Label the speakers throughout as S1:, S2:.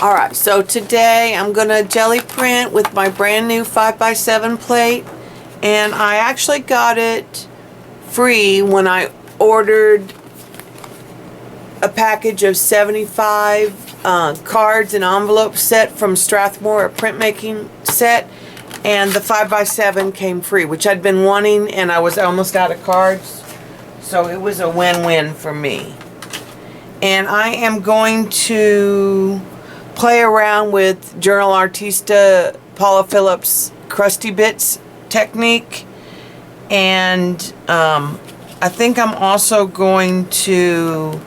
S1: Alright, so today I'm going to jelly print with my brand new 5x7 plate, and I actually got it free when I ordered a package of 75 cards and envelope set from Strathmore, a printmaking set, and the 5x7 came free, which I'd been wanting, and I was almost out of cards, so it was a win-win for me. And I am going to play around with Journalartista Paula Phillips Crusty Bits technique, and I think I'm also going to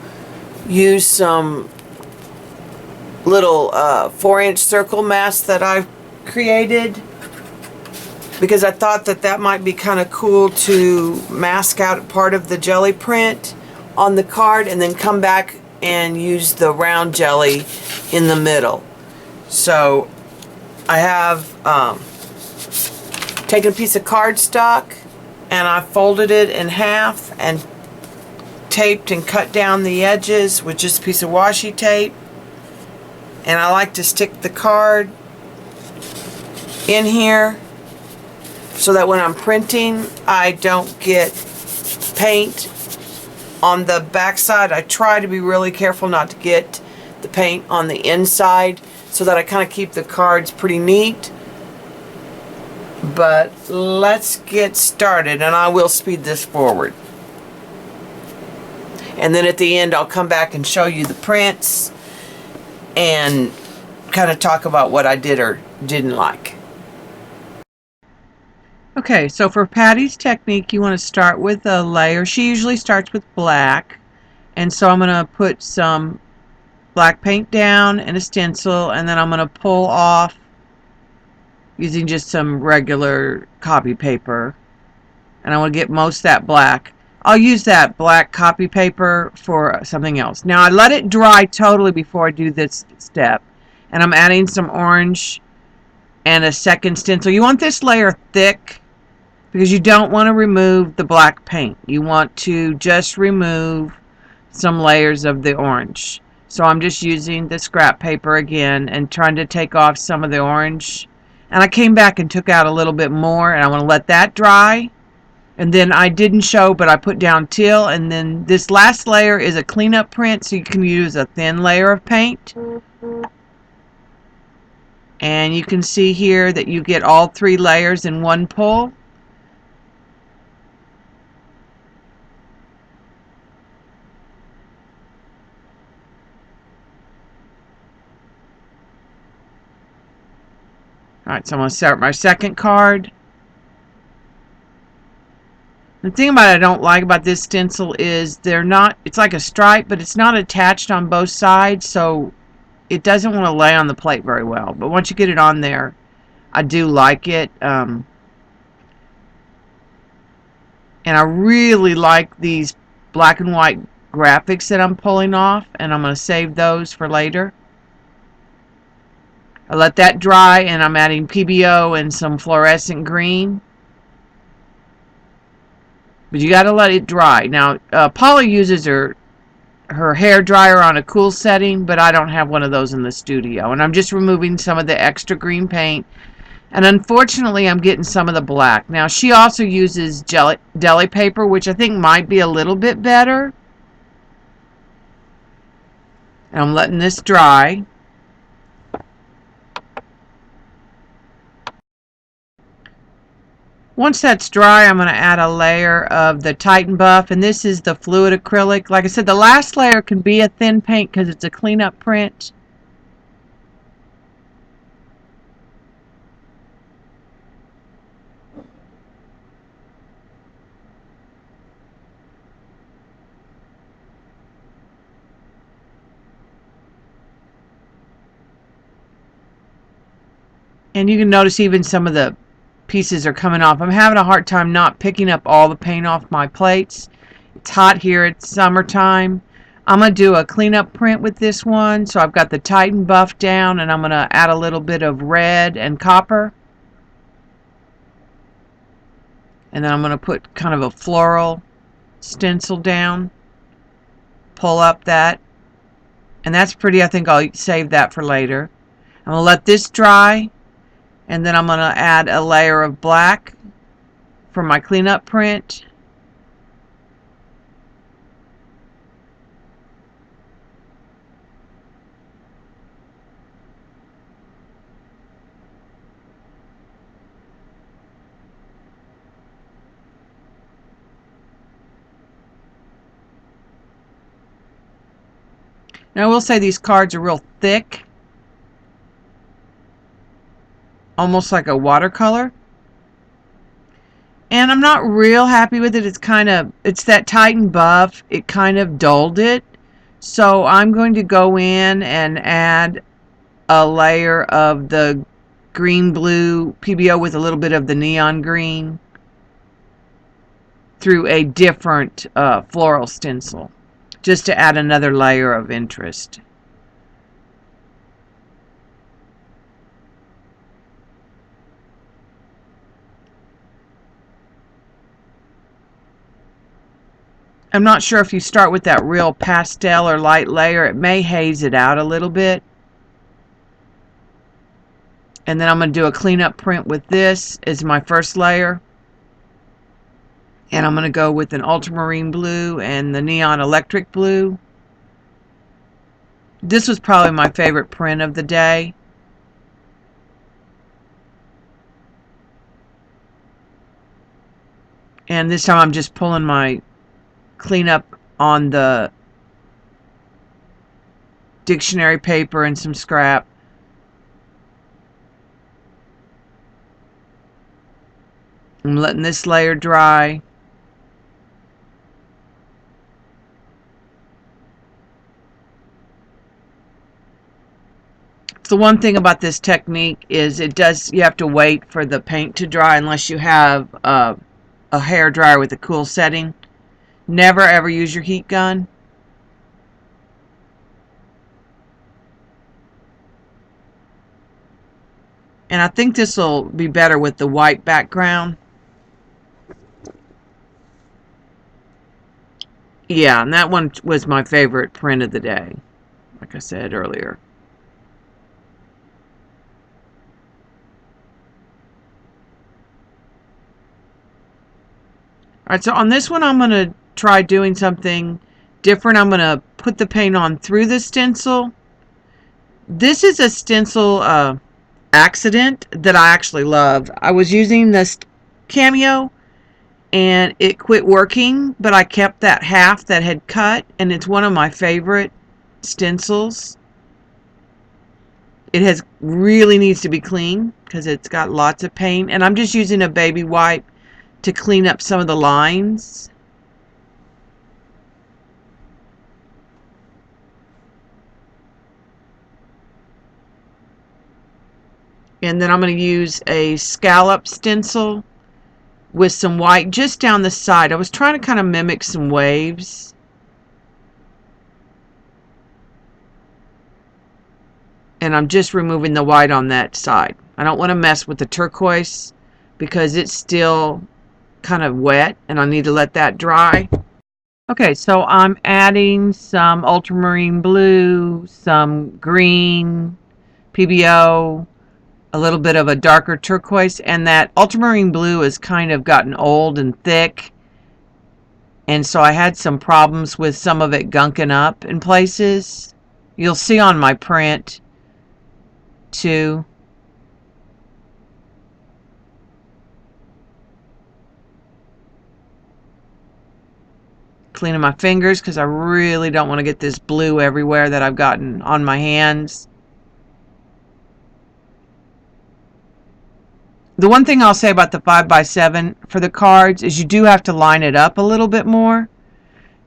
S1: use some little 4-inch circle masks that I've created, because I thought that that might be kind of cool to mask out part of the jelly print on the card and then come back and use the round jelly in the middle. So I have taken a piece of cardstock and I folded it in half and taped and cut down the edges with just a piece of washi tape. And I like to stick the card in here so that when I'm printing I don't get paint on the back side. I try to be really careful not to get the paint on the inside so that I kind of keep the cards pretty neat. But let's get started, and I will speed this forward. And then at the end I'll come back and show you the prints and kind of talk about what I did or didn't like. Okay, so for Patty's technique, you want to start with a layer. She usually starts with black, and so I'm going to put some black paint down and a stencil, and then I'm going to pull off using just some regular copy paper, and I want to get most of that black. I'll use that black copy paper for something else. Now I let it dry totally before I do this step, and I'm adding some orange and a second stencil. You want this layer thick because you don't want to remove the black paint. You want to just remove some layers of the orange. So I'm just using the scrap paper again and trying to take off some of the orange. And I came back and took out a little bit more, and I want to let that dry. And then I didn't show, but I put down teal, and then this last layer is a cleanup print, so you can use a thin layer of paint. And you can see here that you get all 3 layers in one pull. Alright, so I'm going to start my second card. The thing about it I don't like about this stencil is they're not, it's like a stripe, but it's not attached on both sides, so it doesn't want to lay on the plate very well. But once you get it on there, I do like it. And I really like these black and white graphics that I'm pulling off, and I'm going to save those for later. I let that dry, and I'm adding PBO and some fluorescent green. But you got to let it dry. Now, Paula uses her hair dryer on a cool setting, but I don't have one of those in the studio. And I'm just removing some of the extra green paint. And unfortunately, I'm getting some of the black. Now, she also uses deli paper, which I think might be a little bit better. And I'm letting this dry. Once that's dry, I'm going to add a layer of the Titan Buff, and this is the fluid acrylic. Like I said, the last layer can be a thin paint because it's a cleanup print. And you can notice even some of the pieces are coming off. I'm having a hard time not picking up all the paint off my plates. It's hot here, it's summertime. I'm going to do a cleanup print with this one. So I've got the Titan Buff down, and I'm going to add a little bit of red and copper. And then I'm going to put kind of a floral stencil down. Pull up that. And that's pretty. I think I'll save that for later. I'm going to let this dry, and then I'm going to add a layer of black for my cleanup print. Now I will say these cards are real thick, almost like a watercolor. And I'm not real happy with it. It's that Titan buff. It kind of dulled it. So I'm going to go in and add a layer of the green blue PBO with a little bit of the neon green through a different floral stencil, just to add another layer of interest. I'm not sure if you start with that real pastel or light layer, it may haze it out a little bit. And then I'm going to do a cleanup print with this as my first layer. And I'm going to go with an ultramarine blue and the neon electric blue. This was probably my favorite print of the day. And this time I'm just pulling my cleanup on the dictionary paper and some scrap. I'm letting this layer dry. The one thing about this technique is you have to wait for the paint to dry unless you have a hair dryer with a cool setting. Never ever use your heat gun. And I think this will be better with the white background. Yeah, and that one was my favorite print of the day, like I said earlier. Alright, so on this one I'm going to try doing something different. I'm going to put the paint on through the stencil. This is a stencil accident that I actually love. I was using this Cameo and it quit working, but I kept that half that had cut, and it's one of my favorite stencils. It has really needs to be clean because it's got lots of paint, and I'm just using a baby wipe to clean up some of the lines. And then I'm going to use a scallop stencil with some white just down the side. I was trying to kind of mimic some waves. And I'm just removing the white on that side. I don't want to mess with the turquoise because it's still kind of wet and I need to let that dry. Okay, so I'm adding some ultramarine blue, some green, PBO, a little bit of a darker turquoise, and that ultramarine blue has kind of gotten old and thick, and so I had some problems with some of it gunking up in places. You'll see on my print too. Cleaning my fingers because I really don't want to get this blue everywhere that I've gotten on my hands. The one thing I'll say about the 5x7 for the cards is you do have to line it up a little bit more.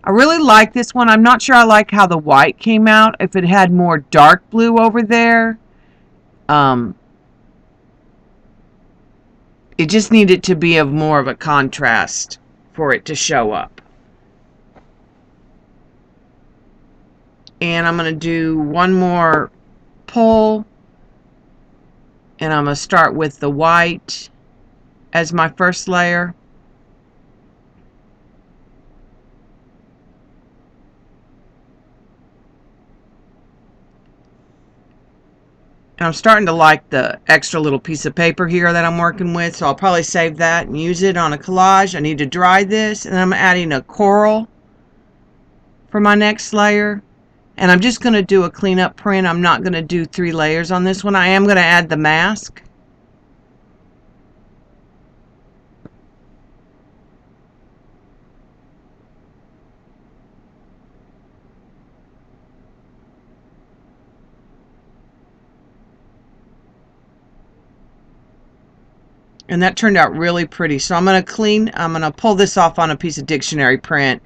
S1: I really like this one. I'm not sure I like how the white came out. If it had more dark blue over there, it just needed to be of more of a contrast for it to show up. And I'm going to do one more pull, and I'm going to start with the white as my first layer. And I'm starting to like the extra little piece of paper here that I'm working with, so I'll probably save that and use it on a collage. I need to dry this, and I'm adding a coral for my next layer. And I'm just going to do a cleanup print. I'm not going to do 3 layers on this one. I am going to add the mask. And that turned out really pretty. So I'm going to pull this off on a piece of dictionary print.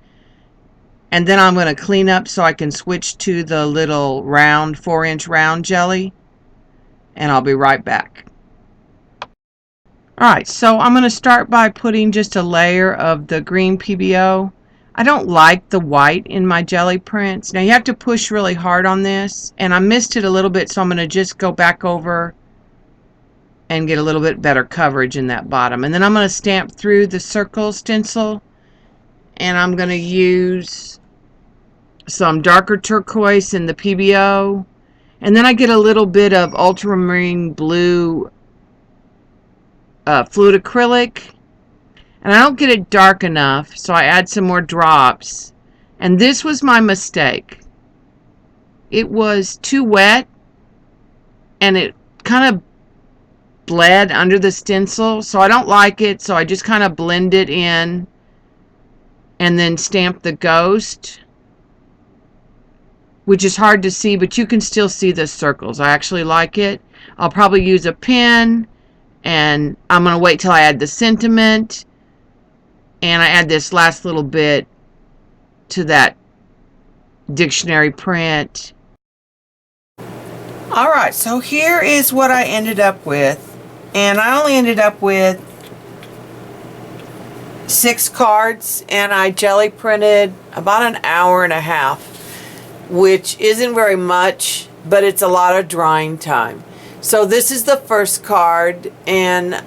S1: And then I'm going to clean up so I can switch to the little round, 4-inch round jelly. And I'll be right back. Alright, so I'm going to start by putting just a layer of the green PBO. I don't like the white in my jelly prints. Now you have to push really hard on this. And I missed it a little bit, so I'm going to just go back over and get a little bit better coverage in that bottom. And then I'm going to stamp through the circle stencil, and I'm going to use some darker turquoise in the PBO, and then I get a little bit of ultramarine blue fluid acrylic, and I don't get it dark enough, so I add some more drops. And this was my mistake. It was too wet, and it kind of bled under the stencil, so I don't like it, so I just kind of blend it in and then stamp the ghost, which is hard to see, but you can still see the circles. I actually like it. I'll probably use a pen, and I'm going to wait till I add the sentiment, and I add this last little bit to that dictionary print. Alright, so here is what I ended up with. And I only ended up with 6 cards, and I jelly printed about an hour and a half, which isn't very much, but it's a lot of drying time. So this is the first card, and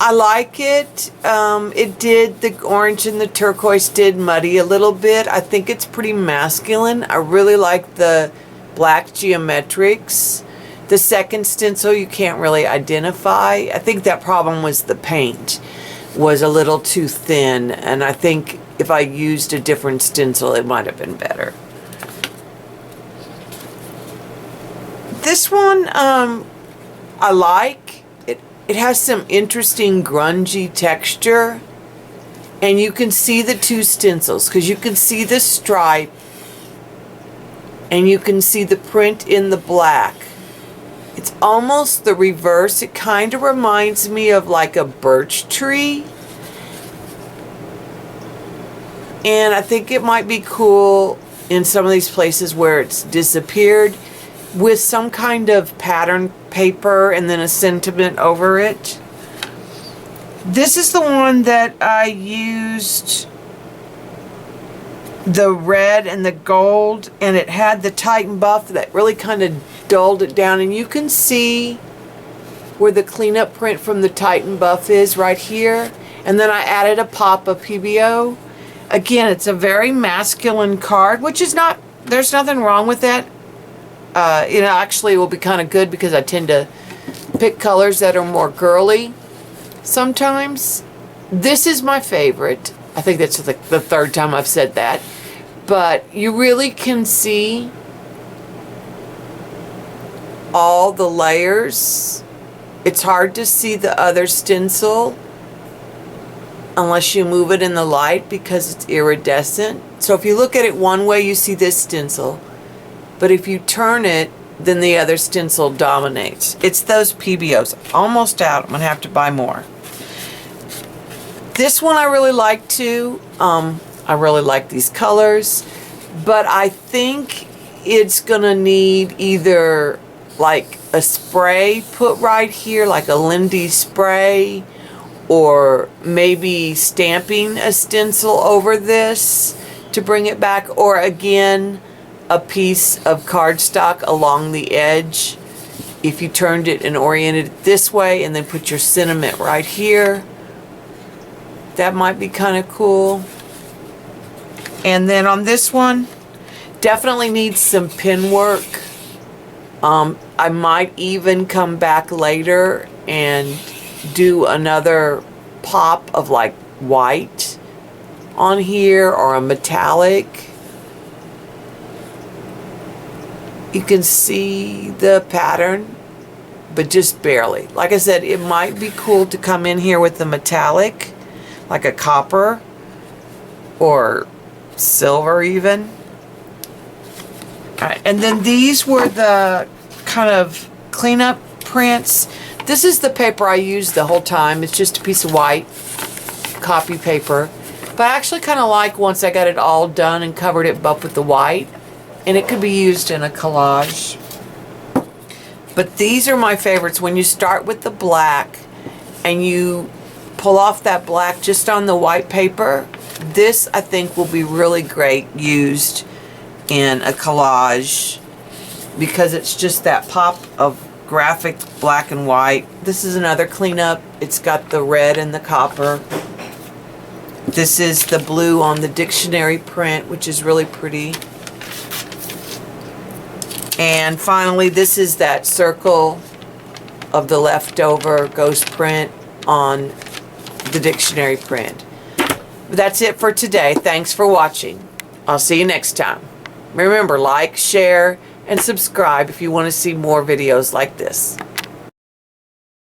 S1: I like it. The orange and the turquoise did muddy a little bit. I think it's pretty masculine. I really like the black geometrics. The second stencil you can't really identify. I think that problem was the paint was a little too thin, and I think if I used a different stencil it might have been better. This one I like. It has some interesting grungy texture, and you can see the 2 stencils because you can see the stripe and you can see the print in the black. It's almost the reverse. It kind of reminds me of like a birch tree. And I think it might be cool in some of these places where it's disappeared with some kind of pattern paper and then a sentiment over it. This is the one that I used the red and the gold, and it had the Titan buff that really kind of dulled it down, and you can see where the cleanup print from the Titan buff is right here. And then I added a pop of PBO. Again, it's a very masculine card, which is not, there's nothing wrong with that. Actually it will be kind of good because I tend to pick colors that are more girly sometimes. This is my favorite. I think that's the 3rd time I've said that. But you really can see all the layers. It's hard to see the other stencil unless you move it in the light because it's iridescent. So if you look at it one way, you see this stencil. But if you turn it, then the other stencil dominates. It's those PBOs. Almost out. I'm going to have to buy more. This one I really like too. I really like these colors. But I think it's going to need either like a spray put right here, like a Lindy spray, or maybe stamping a stencil over this to bring it back, or again a piece of cardstock along the edge. If you turned it and oriented it this way and then put your sentiment right here, that might be kind of cool. And then on this one, definitely needs some pen work. I might even come back later and do another pop of like white on here or a metallic. You can see the pattern, but just barely. Like I said, it might be cool to come in here with the metallic, like a copper or silver even. All right, and then these were the kind of cleanup prints. This is the paper I used the whole time. It's just a piece of white copy paper. But I actually kind of like once I got it all done and covered it up with the white. And it could be used in a collage. But these are my favorites. When you start with the black and you pull off that black just on the white paper, this I think will be really great used in a collage because it's just that pop of graphic black and white. This is another cleanup. It's got the red and the copper. This is the blue on the dictionary print, which is really pretty. And finally, this is that circle of the leftover ghost print on the dictionary print. But that's it for today. Thanks for watching. I'll see you next time. Remember, like, share, and subscribe if you want to see more videos like this.